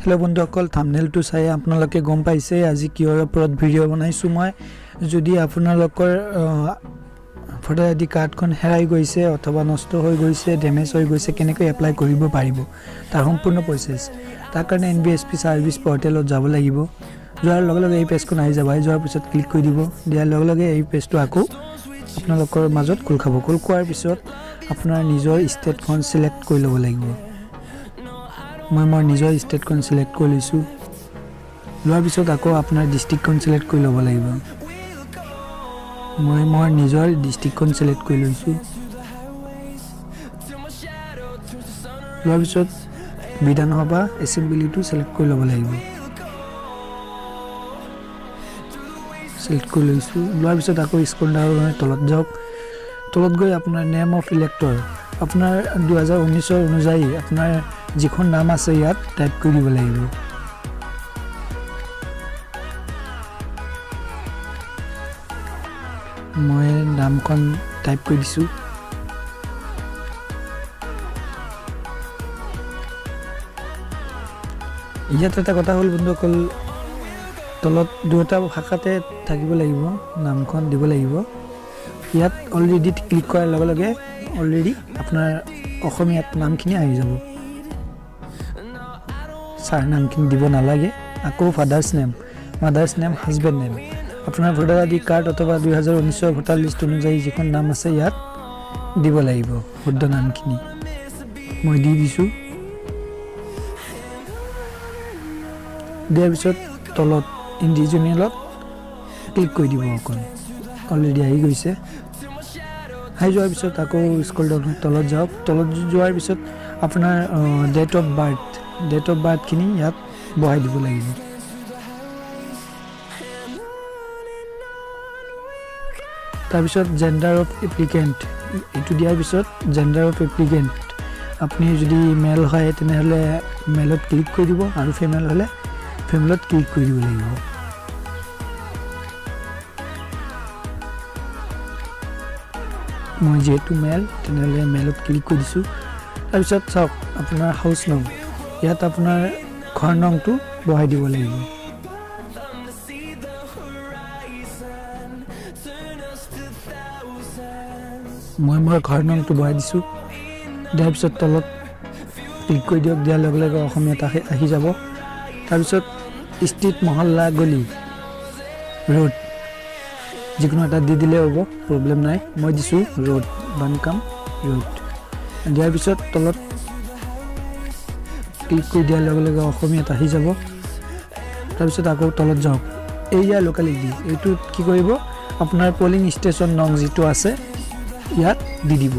hello बंधुসকল থাম্বনেলটো চাই আপোনালোকে গম পাইছে আজি কিহৰ ওপৰত ভিডিঅ' বনাইছো মই যদি আপোনালোকৰ ভোটাৰ আইডি কাৰ্ডখন হেৰাই গৈছে অথবা নষ্ট হৈ গৈছে ড্যামেজ হৈ গৈছে কেনেকৈ এপ্লাই কৰিব পাৰিব তাৰ সম্পূৰ্ণ প্ৰসেছ তাৰ কাৰণে এনবিএছপি সাৰ্ভিস পৰ্টেলত যাব লাগিব যোৱাৰ লগে লগে এই পেজখন আহি যাব যোৱাৰ পিছত ক্লিক কৰি দিব দিয়াৰ লগে লগে এই পেজটো আকৌ আপোনালোকৰ মাজত খোল খাব খোল খোৱাৰ পিছত আপোনাৰ নিজৰ ষ্টেটখন সিলেক্ট কৰি ল'ব লাগিব মই মোৰ নিজৰ ষ্টেটখন সিলেক্ট কৰি লৈছো লোৱাৰ পিছত আকৌ আপোনাৰ ডিস্ট্ৰিক্টখন সিলেক্ট কৰি ল'ব লাগিব মই মোৰ নিজৰ ডিস্ট্ৰিক্টখন সিলেক্ট কৰি লৈছো লোৱাৰ পিছত বিধানসভা এছেম্বলিটো সিলেক্ট কৰি ল'ব লাগিব সিলেক্ট কৰি লৈছো লোৱাৰ পিছত আকৌ স্ক্ৰল ডাউন তলত যাওক তলত গৈ আপোনাৰ নেম অফ ইলেক্টৰ আপোনাৰ 2019 অনুযায়ী আপোনাৰ যিখন নাম আছে ইয়াত টাইপ কৰি দিব লাগিব মই নামখন টাইপ কৰি দিছো ইয়াত এটা কথা হ'ল বন্ধুসকল তলত দুটা ভাষাতে থাকিব লাগিব নামখন দিব লাগিব ইয়াত অলৰেডি ক্লিক কৰাৰ লগে লগে অলৰেডি আপোনাৰ অসমীয়াত নামখিনি আহি যাব সাৰ নামখিনি দিব নালাগে আকৌ ফাদাৰ্স name mothers name husband name আপোনাৰ ভোটাৰ আইডি কাৰ্ড অথবা 2019 ভোটাৰ লিষ্ট অনুযায়ী যিখন নাম আছে ইয়াত দিব লাগিব শুদ্ধ নামখিনি মই দি দিছো দিয়াৰ পিছত তলত ইণ্ডিভিজুৱেলত ক্লিক কৰি দিব অকল অলৰেডি আহি গৈছে আহি যোৱাৰ পিছত আকৌ স্ক্ৰল ডাউন তলত যাওক তলত যোৱাৰ পিছত আপোনাৰ ডেট অফ বাৰ্থ খিনি ইয়াত বহাই দিব লাগিব তাৰ পিছত জেন্ডাৰ অফ এপ্লিকেন্ট এটো দিয়াৰ পিছত জেন্ডাৰ অফ এপ্লিকেন্ট আপুনি যদি মেল হয় তেনেহলে মেলত ক্লিক কৰি দিব আৰু ফিমেল হলে ফিমেলত ক্লিক কৰি দিব লাগিব মই যেটো মেল তেনেহলে মেলত ক্লিক কৰি দিছো তাৰ পিছত চাওক আপোনাৰ হাউস নং ইয়াত আপোনাৰ ঘৰ নংটো বহাই দিব লাগিব মই মোৰ ঘৰ নংটো বহাই দিছো তাৰ পিছত তলত ক্লিক কৰি দিয়ক দিয়াৰ লগে লগে অসমীয়াত আহি যাব তাৰ পিছত ষ্ট্ৰীট মহল্লা গলি ৰোড যিকোনো এটা দি দিলে হ'ব প্ৰবলেম নাই মই দিছো ৰোড বানকাম ৰোড দিয়াৰ পিছত তলত ক্লিক কৰি দিয়াৰ লগে লগে অসমীয়াত আহি যাব তাৰ পিছত আকৌ তলত যাওক এৰিয়া লোকেলিটি এইটো কি কৰিব আপোনাৰ পলিং ষ্টেচন নং যিটো আছে ইয়াত দি দিব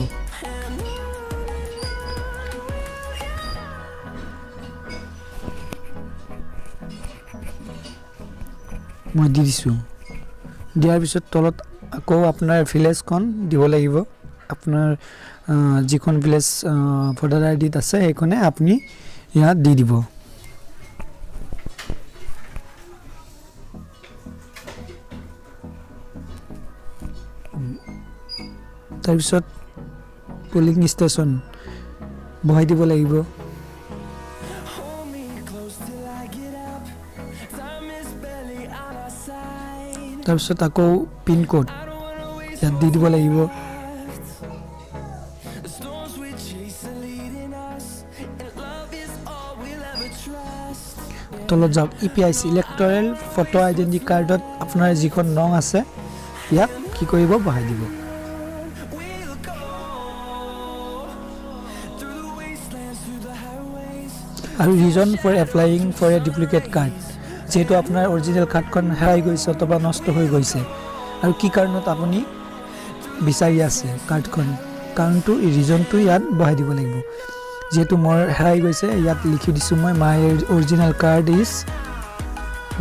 মই দি দিছো দিয়াৰ পিছত তলত আকৌ আপোনাৰ ভিলেজখন দিব লাগিব আপোনাৰ যিখন ভিলেজ ভোটাৰ আইডিত আছে সেইখনে আপুনি ইয়াত দি দিব তাৰ পিছত পলিং ষ্টেচন বহাই দিব লাগিব তাৰ পিছত আকৌ পিন কোড ইয়াত দি দিব লাগিব তলত যাওক ইপিআইসি ইলেক্টৰেল ফটো আইডেন্টি কাৰ্ডত আপোনাৰ যিখন নং আছে ইয়াত কি কৰিব বহাই দিব আৰু reason for applying for a duplicate card যেহেতু আপোনাৰ অৰিজিনেল কাৰ্ডখন হেৰাই গৈছে অথবা নষ্ট হৈ গৈছে আৰু কি কাৰণত আপুনি বিচাৰি আছে কাৰ্ডখন কাৰণটো ৰিজনটো ইয়াত বহাই দিব লাগিব যেহেতু মোৰ হেৰাই গৈছে ইয়াত লিখি দিছো মই মাই অৰিজিনেল কাৰ্ড ইজ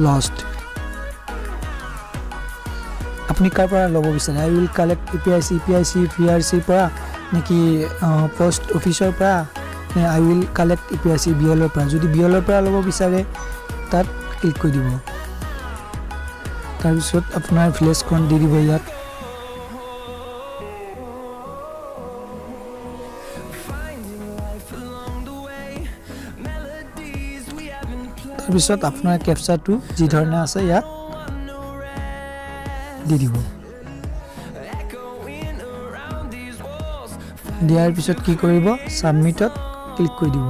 লষ্ট আপুনি কাৰ পৰা ল'ব বিচাৰে আই উইল কালেক্ট ইপিআইসি ভিআৰসি পৰা নেকি পোষ্ট অফিচৰ পৰা নে আই উইল কালেক্ট ইপিআইসি বিএলৰ পৰা যদি বিএলৰ পৰা ল'ব বিচাৰে তাত ক্লিক কৰি দিব তাৰ পিছত আপোনাৰ ভিলেজখন দি দিব ইয়াত তাৰপিছত আপোনাৰ কেপচাটো যি ধৰণে আছে ইয়াত দি দিব দিয়াৰ পিছত কি কৰিব সাবমিটত ক্লিক কৰি দিব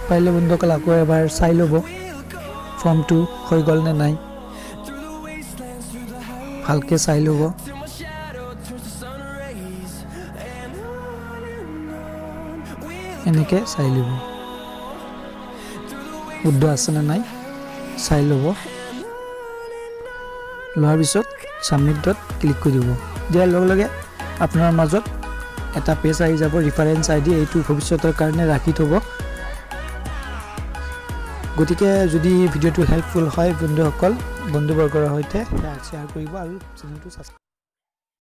পাৰিলে বন্ধুসকল আকৌ এবাৰ চাই ল'ব ফৰ্মটো হৈ গ'ল নে নাই ভালকৈ চাই ল'ব এনেকৈ চাই ল'ব শুদ্ধ আছে নে নাই চাই ল'ব লোৱাৰ পিছত সাবমিটত ক্লিক কৰি দিব দিয়াৰ লগে লগে আপোনাৰ মাজত এটা পেজ আহি যাব ৰেফাৰেন্স আইডি এইটো ভৱিষ্যতৰ কাৰণে ৰাখি থ'ব গতিকে যদি ভিডিঅ'টো হেল্পফুল হয় বন্ধুসকল বন্ধুবৰ্গৰ সৈতে শ্বেয়াৰ কৰিব আৰু চেনেলটো ছাবস্ক্ৰাইব